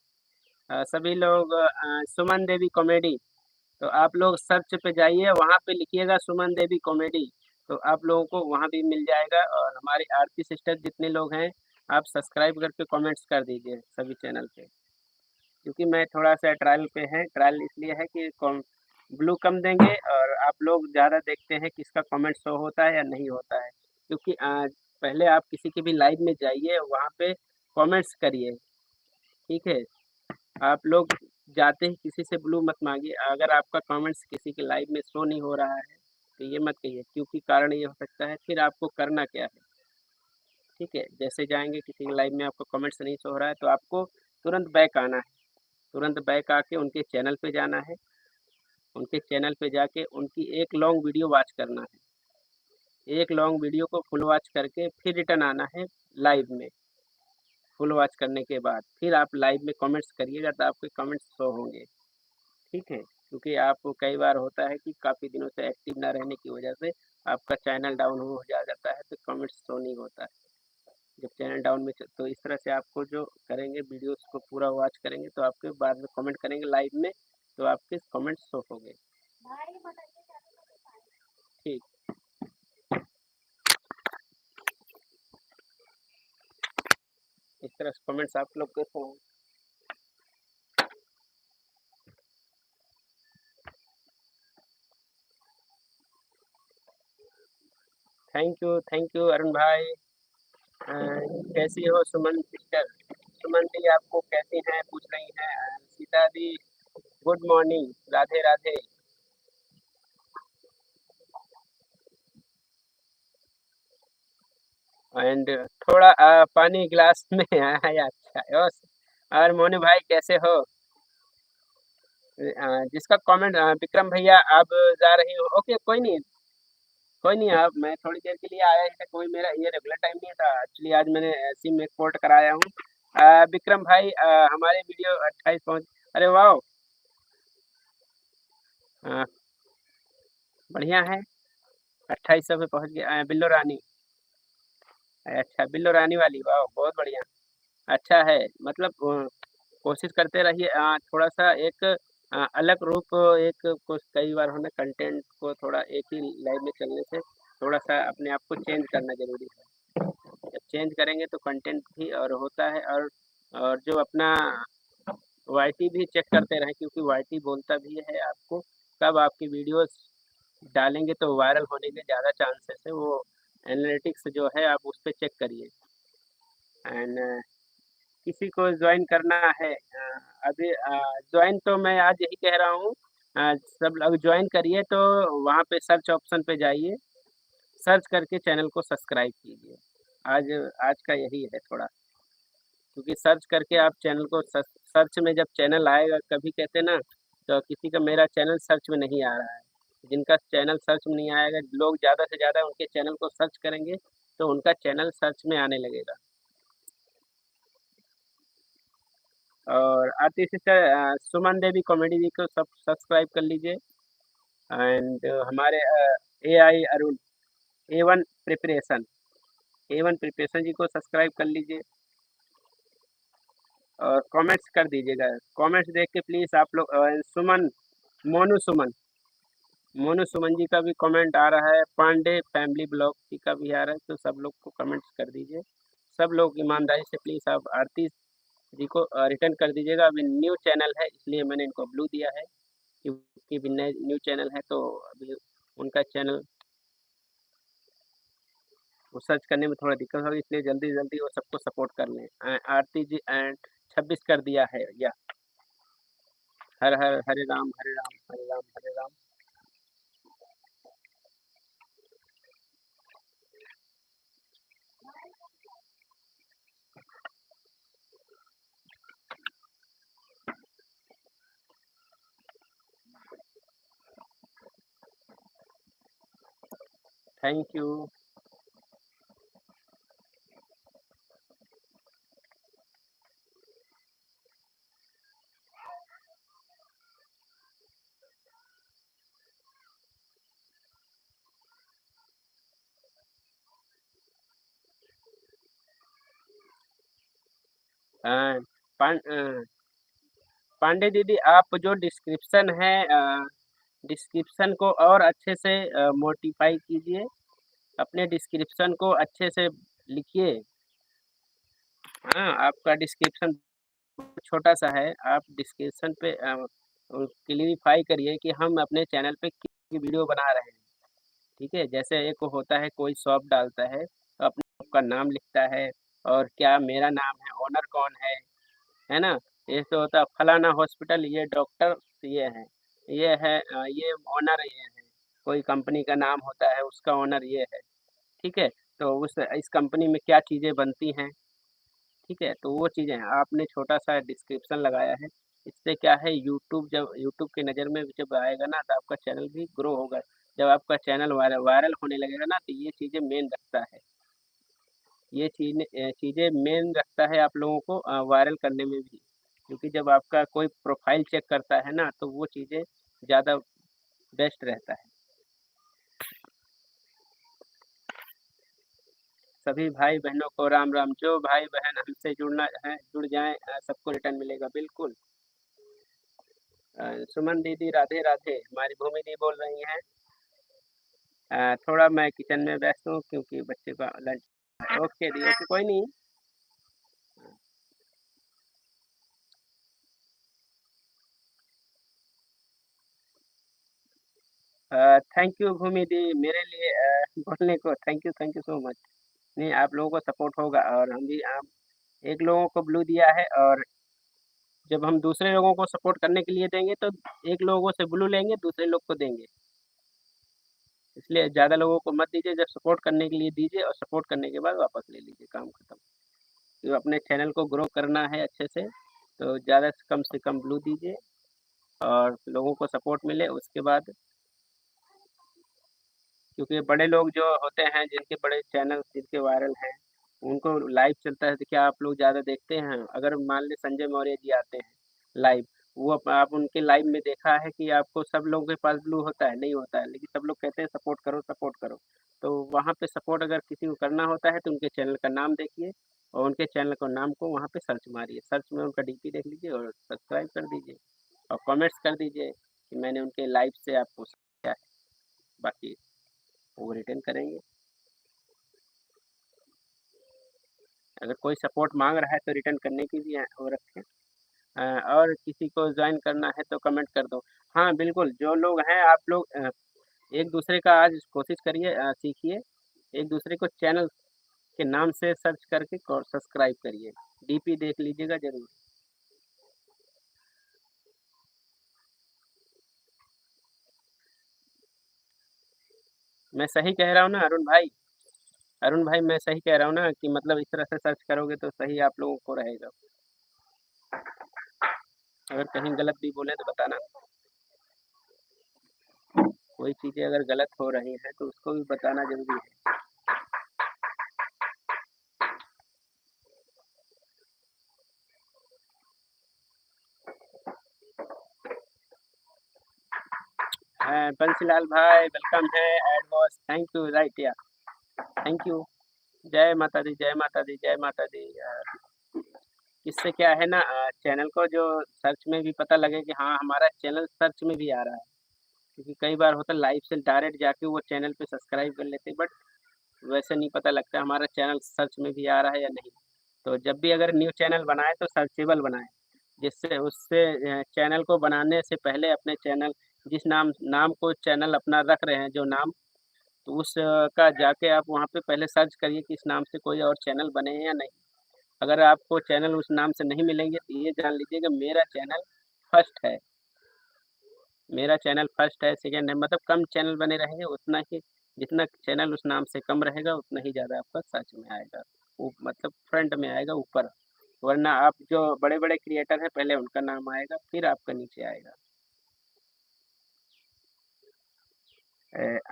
B: सभी लोग सुमन देवी कॉमेडी तो आप लोग सर्च पे जाइए वहाँ पे लिखिएगा सुमन देवी कॉमेडी तो आप लोगों को वहाँ भी मिल जाएगा और हमारी आरती सिस्टर जितने लोग हैं आप सब्सक्राइब करके कमेंट्स कर दीजिए सभी चैनल पे क्योंकि मैं थोड़ा सा ट्रायल पे है ट्रायल इसलिए है कि ब्लू कम देंगे और आप लोग ज़्यादा देखते हैं किसका कमेंट शो होता है या नहीं होता है क्योंकि पहले आप किसी के भी लाइव में जाइए वहाँ पे कमेंट्स करिए ठीक है आप लोग जाते ही किसी से ब्लू मत मांगिए अगर आपका कमेंट्स किसी के लाइव में शो नहीं हो रहा है तो ये मत कहिए क्योंकि कारण ये हो सकता है फिर आपको करना क्या है ठीक है जैसे जाएंगे किसी के लाइव में आपको कमेंट्स नहीं शो हो रहा है तो आपको तुरंत बैक आना है तुरंत बैक आके उनके चैनल पे जाना है उनके चैनल पे जाके उनकी एक लॉन्ग वीडियो वॉच करना है एक लॉन्ग वीडियो को फुल वॉच करके फिर रिटर्न आना है लाइव में फुल वॉच करने के बाद फिर आप लाइव में कमेंट्स करिएगा तो आपके कमेंट्स शो होंगे ठीक है क्योंकि आपको कई बार होता है कि काफ़ी दिनों से एक्टिव ना रहने की वजह से आपका चैनल डाउन हो जा जाता है तो कमेंट्स शो नहीं होता है जब चैनल डाउन में तो इस तरह से आपको जो करेंगे वीडियोस को पूरा वॉच करेंगे तो आपके बाद में कमेंट करेंगे लाइव में तो आपके कमेंट्स शो होंगे ठीक इस तरह से कमेंट्स आप लोग के शो थैंक यू अरुण भाई कैसी हो सुमन सिस्टर सुमन दी आपको कैसी हैं पूछ रही हैं सीता दी good morning Radhe Radhe and थोड़ा पानी गिलास में आया। अच्छा और मोनू भाई कैसे हो? जिसका कमेंट विक्रम भैया आप जा रही हो, ओके कोई नहीं, आप मैं थोड़ी देर के लिए आया था, कोई मेरा ये रेगुलर टाइम नहीं था एक्चुअली। आज मैंने सिम में पोर्ट कराया हूँ। विक्रम भाई हमारे वीडियो 28 पहुँच, अरे वाह, अ, बढ़िया है, 2800 पे पहुँच गया। बिल्लो रानी, अच्छा बिल्लो रानी वाली, वाह बहुत बढ़िया, अच्छा है। मतलब कोशिश करते रहिए, थोड़ा-सा एक अलग रूप, एक कुछ कई बार होना कंटेंट को थोड़ा एक ही लाइन में चलने से थोड़ा-सा अपने आप को चेंज करना ज़रूरी है। जब चेंज करेंगे तो कंटेंट भी और होता है, और जो अपना वाईटी भी चेक करते रहें, क्योंकि वाईटी बोलता भी है आपको कब आपकी वीडियोज़ डालेंगे तो वायरल होने के ज़्यादा चांसेस है। वो एनालिटिक्स जो है आप उस पे चेक करिए। एंड किसी को जॉइन करना है, अभी जॉइन तो मैं आज यही कह रहा हूँ, सब लोग जॉइन करिए, तो वहाँ पे सर्च ऑप्शन पे जाइए, सर्च करके चैनल को सब्सक्राइब कीजिए। आज आज का यही है थोड़ा, क्योंकि सर्च करके आप चैनल को सर्च में जब चैनल आएगा, कभी कहते ना, तो किसी का मेरा चैनल सर्च में नहीं आ रहा है, जिनका चैनल सर्च में नहीं आएगा, लोग ज़्यादा से ज़्यादा उनके चैनल को सर्च करेंगे तो उनका चैनल सर्च में आने लगेगा। और आरती सिस्टर सुमन देवी कॉमेडी जी को सब सब्सक्राइब कर लीजिए। एंड हमारे एआई अरुण, ए वन प्रिपरेशन जी को सब्सक्राइब कर लीजिए और कमेंट्स कर दीजिएगा। कमेंट्स देख के प्लीज़ आप लोग, सुमन, मोनू सुमन, मोनू सुमन जी का भी कमेंट आ रहा है, पांडे फैमिली ब्लॉग जी का भी आ रहा है, तो सब लोग को कमेंट्स कर दीजिए। सब लोग ईमानदारी से प्लीज़ आप आरती जी को रिटर्न कर दीजिएगा। अभी न्यू चैनल है इसलिए मैंने इनको ब्लू दिया है, क्योंकि भी नए न्यू चैनल है तो अभी उनका चैनल वो सर्च करने में थोड़ा दिक्कत होगी, इसलिए जल्दी-जल्दी वो सबको सपोर्ट कर लें। आरती जी एंड 26 कर दिया है या हर हर हरे राम हरे राम हरे राम हरे राम। Thank you. अ, पांडे दीदी, आप जो डिस्क्रिप्शन है, डिस्क्रिप्शन को और अच्छे से मोडिफाई कीजिए, अपने डिस्क्रिप्शन को अच्छे से लिखिए। हाँ, आपका डिस्क्रिप्शन छोटा-सा है, आप डिस्क्रिप्शन पे क्लेरिफ़ाई करिए कि हम अपने चैनल पे किसकी वीडियो बना रहे हैं, ठीक है? जैसे एक होता है, कोई शॉप डालता है, तो अपने शॉप का नाम लिखता है और क्या मेरा नाम है, ओनर कौन है ना? जैसे होता है फलाना हॉस्पिटल, ये डॉक्टर ये हैं, ये ओनर ये हैं, कोई कंपनी का नाम होता है, उसका ओनर ये है, ठीक है? तो इस कंपनी में क्या चीज़ें बनती हैं, ठीक है? तो वो चीज़ें हैं, आपने छोटा-सा डिस्क्रिप्शन लगाया है, इससे क्या है, जब यूट्यूब की नज़र में जब आएगा ना, तो आपका चैनल भी ग्रो होगा। जब आपका चैनल वायरल होने लगेगा ना, तो ये चीज़ें मेन रखता है। ये चीज़ें मेन रखता है आप लोगों को वायरल करने में भी, क्योंकि जब आपका कोई प्रोफ़ाइल चेक करता है ना, तो वो चीज़ें ज़्यादा बेस्ट रहता है। सभी भाई-बहनों को राम-राम। जो भाई-बहन हमसे जुड़ना है, जुड़ जाएँ, सबको रिटर्न मिलेगा, बिल्कुल। सुमन दीदी राधे-राधे, हमारी भूमि दी बोल रही हैं। थोड़ा मैं किचन में व्यस्त हूँ क्योंकि बच्चे का लंच, ओके दी, ओके कोई नहीं। थैंक यू भूमि दी, मेरे लिए बोलने को थैंक यू सो मच। नहीं, आप लोगों को सपोर्ट होगा और हम भी आप एक लोगों को ब्लू दिया है, और जब हम दूसरे लोगों को सपोर्ट करने के लिए देंगे तो एक लोगों से ब्लू लेंगे, दूसरे लोग को देंगे। इसलिए ज़्यादा लोगों को मत दीजिए, जब सपोर्ट करने के लिए दीजिए और सपोर्ट करने के बाद वापस ले लीजिए, काम खत्म। तो अपने चैनल को ग्रो करना है अच्छे से ज़्यादा से कम ब्लू दीजिए और लोगों को सपोर्ट मिले उसके बाद, क्योंकि बड़े लोग जो होते हैं जिनके बड़े चैनल जिनके वायरल हैं, उनको लाइव चलता है तो क्या आप लोग ज़्यादा देखते हैं? अगर मान लें संजय मौर्य जी आते हैं लाइव, वो आप उनके लाइव में देखा है कि आपको सब लोगों के पास ब्लू होता है? नहीं होता है, लेकिन सब लोग कहते हैं सपोर्ट करो, सपोर्ट करो। तो वहाँ पे सपोर्ट अगर किसी को करना होता है तो उनके चैनल का नाम देखिए और उनके चैनल का नाम को वहाँ पे सर्च मारिए, सर्च में उनका डीपी देख लीजिए और सब्सक्राइब कर दीजिए और कमेंट्स कर दीजिए कि मैंने उनके लाइव से आपको किया है। बाकी वो रिटर्न करेंगे। अगर कोई सपोर्ट मांग रहा है तो रिटर्न करने की भी वो रखें। और किसी को ज्वाइन करना है तो कमेंट कर दो। हाँ बिल्कुल, जो लोग हैं आप लोग एक दूसरे का आज कोशिश करिए, सीखिए, एक दूसरे को चैनल के नाम से सर्च करके सब्सक्राइब करिए, डीपी देख लीजिएगा जरूर। मैं सही कह रहा हूँ ना अरुण भाई? अरुण भाई मैं सही कह रहा हूँ ना कि मतलब इस तरह से सर्च करोगे तो सही आप लोगों को रहेगा। अगर कहीं गलत भी बोले तो बताना। कोई चीज़ें अगर गलत हो रही हैं तो उसको भी बताना जरूरी है। बंसीलाल भाई वेलकम है, एड बॉस, थैंक यू, राइट या, थैंक यू। जय माता दी, जय माता दी, जय माता दी। इससे क्या है ना, चैनल को जो सर्च में भी पता लगे कि हाँ हमारा चैनल सर्च में भी आ रहा है, क्योंकि कई बार होता है लाइव से डायरेक्ट जाके वो चैनल पे सब्सक्राइब कर लेते हैं, बट वैसे नहीं पता लगता हमारा चैनल सर्च में भी आ रहा है या नहीं। तो जब भी अगर न्यू चैनल बनाए तो सर्चेबल बनाएं, जिससे उससे चैनल को बनाने से पहले अपने चैनल जिस नाम नाम को चैनल अपना रख रहे हैं जो नाम, तो उस का जाके आप वहाँ पे पहले सर्च करिए कि इस नाम से कोई और चैनल बने हैं या नहीं। अगर आपको चैनल उस नाम से नहीं मिलेंगे तो ये जान लीजिएगा मेरा चैनल फर्स्ट है, मेरा चैनल फर्स्ट है, सेकंड है, मतलब कम चैनल बने रहेंगे उतना ही, जितना चैनल उस नाम से कम रहेगा उतना ही ज़्यादा आपका सर्च में आएगा, वो मतलब फ्रंट में आएगा ऊपर। वरना आप जो बड़े बड़े क्रिएटर हैं पहले उनका नाम आएगा फिर आपका नीचे आएगा।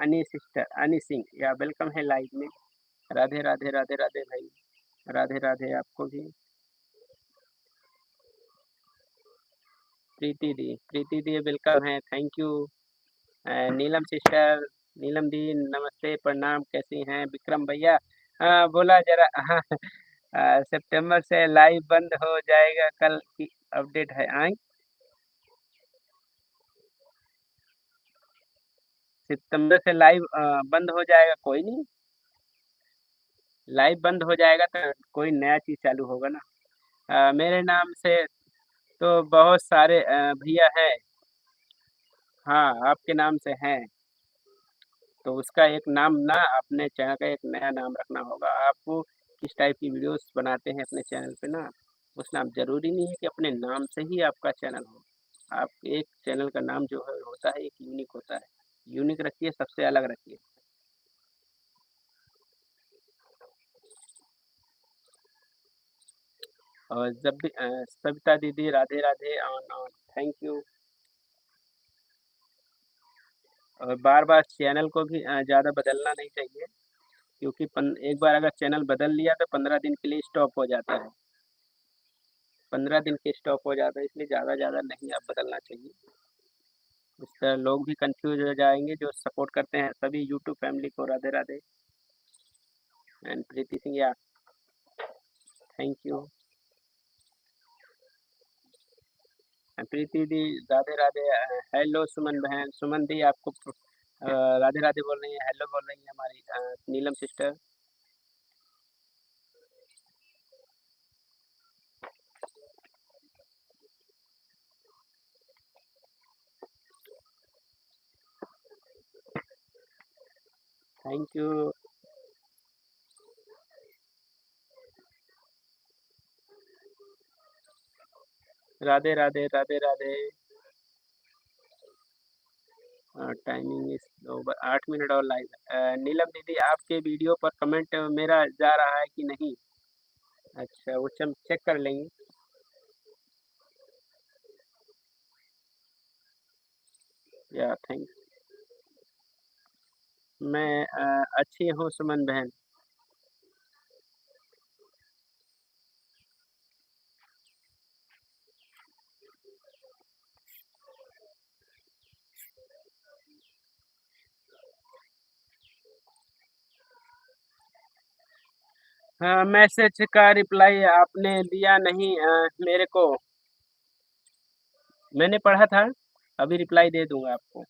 B: अनी सिस्टर, अनी सिंह या वेलकम है लाइव में। राधे राधे राधे राधे भाई, राधे राधे आपको भी। प्रीति दी वेलकम है, थैंक यू। नीलम सिस्टर, नीलम दी नमस्ते प्रणाम, कैसी हैं? विक्रम भैया, हाँ बोला जरा। हाँ, सितंबर से लाइव बंद हो जाएगा, कल की अपडेट है आई। सितंबर से लाइव बंद हो जाएगा, कोई नहीं, लाइव बंद हो जाएगा तो कोई नया चीज़ चालू होगा ना। मेरे नाम से तो बहुत सारे भैया हैं। हाँ आपके नाम से हैं, तो उसका एक नाम ना अपने चैनल का एक नया नाम रखना होगा आपको। किस टाइप की वीडियोस बनाते हैं अपने चैनल पे ना, उस नाम ज़रूरी नहीं है कि अपने नाम से ही आपका चैनल हो। आप एक चैनल का नाम जो है होता है एक यूनिक होता है, यूनिक रखिए, सबसे अलग रखिए। और जब भी सविता दीदी Radhe Radhe on on, thank you. और बार बार चैनल को भी ज़्यादा बदलना नहीं चाहिए, क्योंकि एक बार अगर चैनल बदल लिया तो 15 दिन के लिए स्टॉप हो जाता है, 15 दिन के स्टॉप हो जाता है, इसलिए ज़्यादा ज़्यादा नहीं आप बदलना चाहिए। इससे लोग भी कंफ्यूज हो जाएंगे जो सपोर्ट करते हैं सभी यूट्यूब फैमिली को। राधे राधे एंड प्रीति सिंह या, थैंक यू। प्रीति दी राधे राधे। हेलो सुमन बहन, सुमन दी आपको राधे राधे बोल रही है, हेलो बोल रही है हमारी Neelam sister. Thank you. Radhe Radhe Radhe Radhe. Timing इस ओवर 8 मिनट और लाइव। नीलम दीदी आपके वीडियो पर कमेंट मेरा जा रहा है कि नहीं? अच्छा वो चेक कर लेंगे। या थैंक मैं अच्छी हूँ सुमन बहन। हाँ मैसेज का रिप्लाई आपने दिया नहीं मेरे को। मैंने पढ़ा था, अभी रिप्लाई दे दूंगा आपको।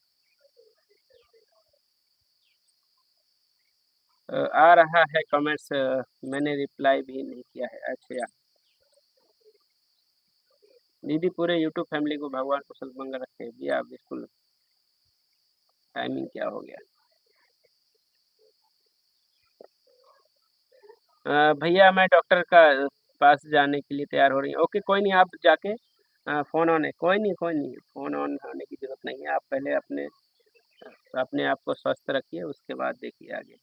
B: आ रहा है कमेंट्स, मैंने रिप्लाई भी नहीं किया है। अच्छा दीदी पूरे यूट्यूब फैमिली को भगवान कुशल मंगल रखे भैया। बिल्कुल। टाइमिंग क्या हो गया? भैया मैं डॉक्टर का पास जाने के लिए तैयार हो रही हूँ। ओके कोई नहीं, आप जाके फ़ोन ऑन है, कोई नहीं फ़ोन ऑन होने की ज़रूरत नहीं है। आप पहले अपने अपने आप को स्वस्थ रखिए, उसके बाद देखिए आगे।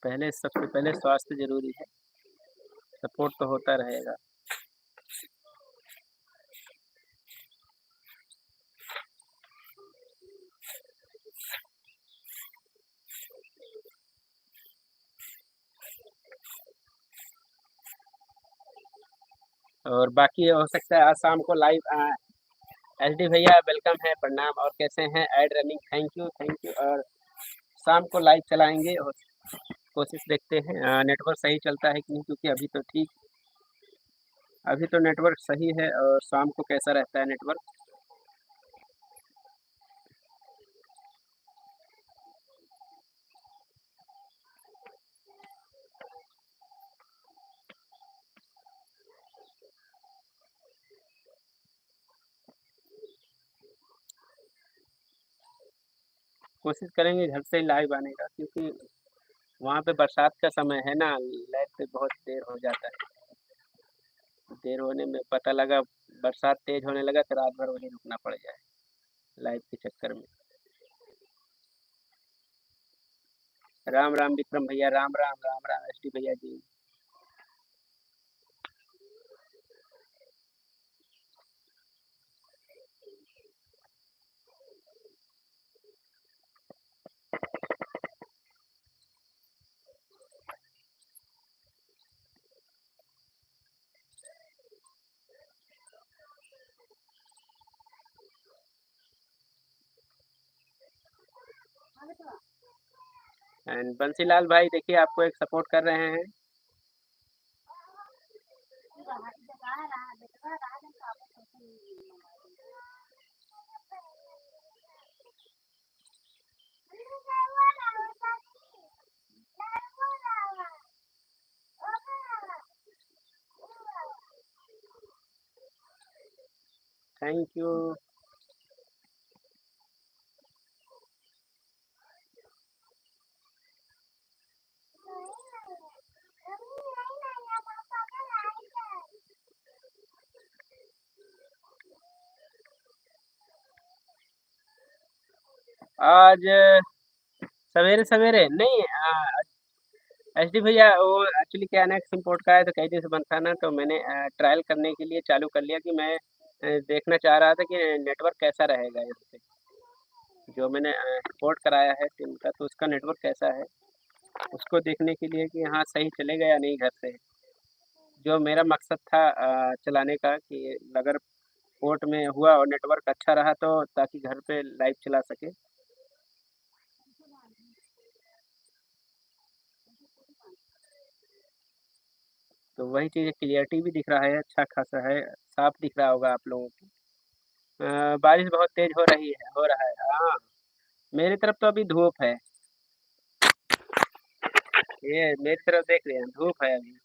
B: पहले सबसे पहले स्वास्थ्य ज़रूरी है, सपोर्ट तो होता रहेगा। और बाकी हो सकता है आज शाम को लाइव एसडी भैया वेलकम है, प्रणाम। और कैसे हैं? Add running, thank you. और शाम को लाइव चलाएँगे और कोशिश देखते हैं नेटवर्क सही चलता है कि नहीं, क्योंकि अभी तो नेटवर्क सही है। और शाम को कैसा रहता है नेटवर्क? कोशिश करेंगे घर से ही लाइव आने का, क्योंकि वहाँ पे बरसात का समय है ना, लाइट पे बहुत देर हो जाता है। देर होने में पता लगा बरसात तेज होने लगा तो रात भर वहीं रुकना पड़ जाए लाइव के चक्कर में। राम राम विक्रम भैया, राम राम एसडी भैया जी। एंड बंसीलाल भाई देखिए आपको एक सपोर्ट कर रहे हैं। Thank you. आज सवेरे सवेरे नहीं, एसडी भैया वो एक्चुअली क्या है ना, सिम पोर्ट का है तो कई दिन से बंद था ना, तो मैंने ट्रायल करने के लिए चालू कर लिया कि मैं देखना चाह रहा था कि नेटवर्क कैसा रहेगा यहाँ पे। जो मैंने पोर्ट कराया है सिम का, तो उसका नेटवर्क कैसा है, उसको देखने के लिए कि हाँ सही चलेगा या नहीं घर से। जो मेरा मकसद था चलाने का, कि अगर पोर्ट में हुआ और नेटवर्क अच्छा रहा तो ताकि घर पे लाइव चला सके। तो वही चीज़, क्लियरिटी भी दिख रहा है, अच्छा खासा है, साफ दिख रहा होगा आप लोगों को। बारिश बहुत तेज हो रही है, हो रहा है हाँ। मेरी तरफ तो अभी धूप है, ये मेरी तरफ देख रहे हैं, धूप है अभी।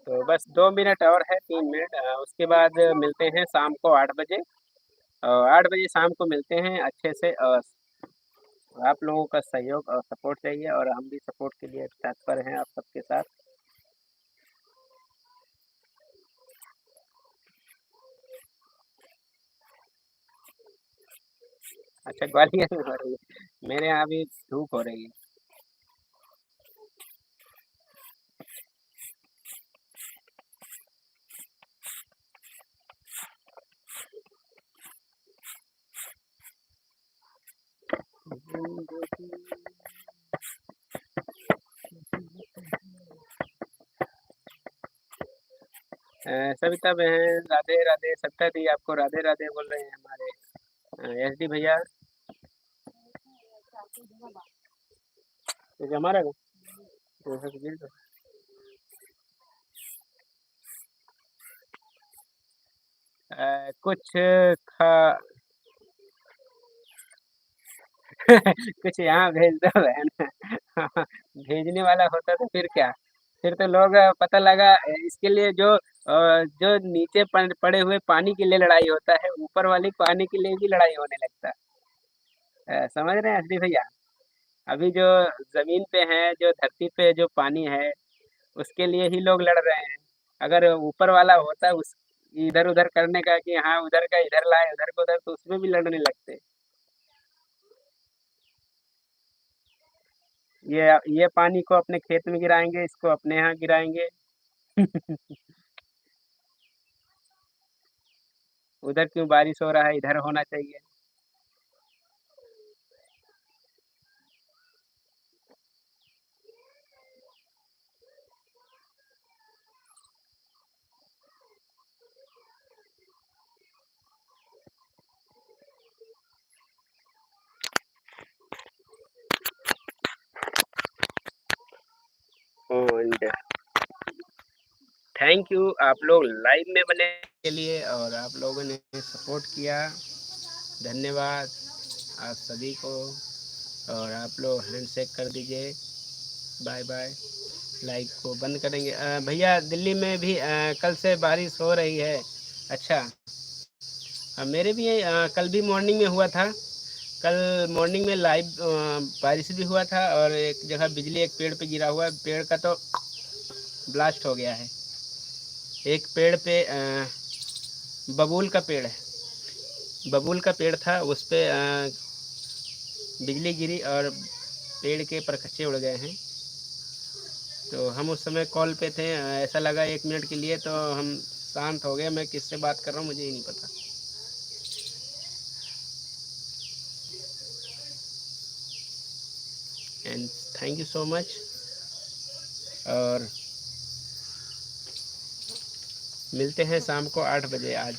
B: तो बस 2 मिनट और है, 3 मिनट, उसके बाद मिलते हैं शाम को 8 बजे। 8 बजे शाम को मिलते हैं अच्छे से। आप लोगों का सहयोग और सपोर्ट चाहिए, और हम भी सपोर्ट के लिए तत्पर हैं आप सबके साथ। अच्छा, ग्वालियर में हो रही है, मेरे यहाँ भी धूप हो रही है। सविता बहन राधे राधे, सविता दी आपको राधे राधे बोल रहे हैं हमारे एसडी भैया। ये हमारा को कुछ खा कुछ यहाँ भेज दो बहन। भेजने वाला होता तो फिर क्या, फिर तो लोग पता लगा इसके लिए जो नीचे पड़े हुए पानी के लिए लड़ाई होता है, ऊपर वाली पानी के लिए भी लड़ाई होने लगता है। समझ रहे हैं असली भैया? अभी जो जमीन पे है, जो धरती पे जो पानी है, उसके लिए ही लोग लड़ रहे हैं। अगर ऊपर वाला होता उस इधर उधर करने का कि हाँ उधर का इधर लाए उधर को उधर, तो उसमें भी लड़ने लगते। ये पानी को अपने खेत में गिराएंगे, इसको अपने यहाँ गिराएंगे। उधर क्यों बारिश हो रहा है, इधर होना चाहिए। एंड थैंक यू आप लोग लाइव में बने के लिए, और आप लोगों ने सपोर्ट किया, धन्यवाद आप सभी को। और आप लोग हैंडशेक कर दीजिए, बाय बाय। लाइव को बंद करेंगे। भैया दिल्ली में भी कल से बारिश हो रही है। अच्छा, मेरे भी कल भी मॉर्निंग में हुआ था। कल मॉर्निंग में लाइव बारिश भी हुआ था, और एक जगह बिजली एक पेड़ पे गिरा हुआ है, पेड़ का तो ब्लास्ट हो गया है। एक पेड़ पे बबूल का पेड़ है, बबूल का पेड़ था, उस पे बिजली गिरी और पेड़ के परखच्चे उड़ गए हैं। तो हम उस समय कॉल पे थे, ऐसा लगा 1 मिनट के लिए तो हम शांत हो गए, मैं किससे बात कर रहा हूँ मुझे ही नहीं पता। And thank you so much. और मिलते हैं शाम को 8 बजे आज।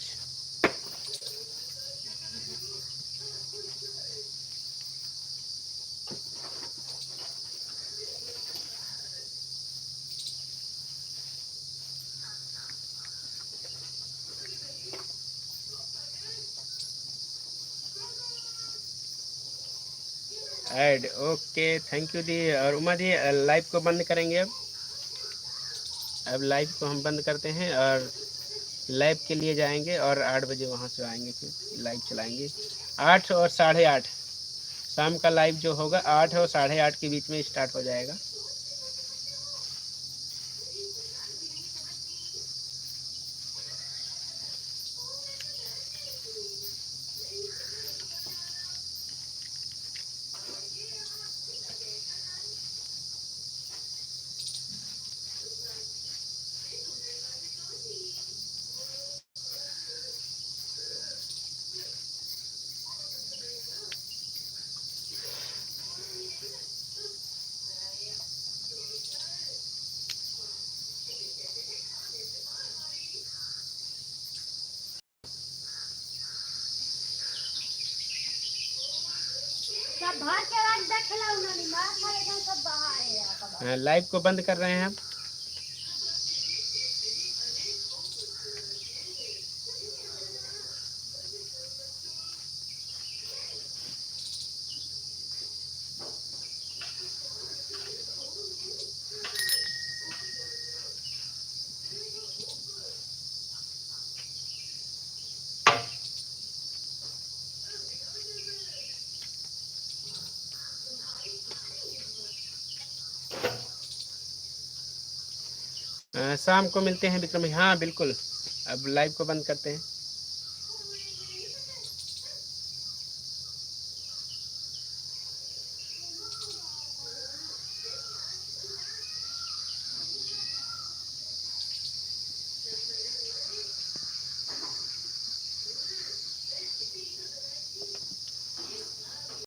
B: ऐड ओके, थैंक यू दी। और उमा दी लाइव को बंद करेंगे अब लाइव को हम बंद करते हैं, और लाइव के लिए जाएंगे और 8 बजे वहाँ से आएंगे, फिर लाइव चलाएंगे। 8 और 8:30 शाम का लाइव जो होगा 8 और 8:30 के बीच में स्टार्ट हो जाएगा। लाइव को बंद कर रहे हैं हम। शाम को मिलते हैं विक्रम भाई। हाँ बिल्कुल, अब लाइव को बंद करते हैं।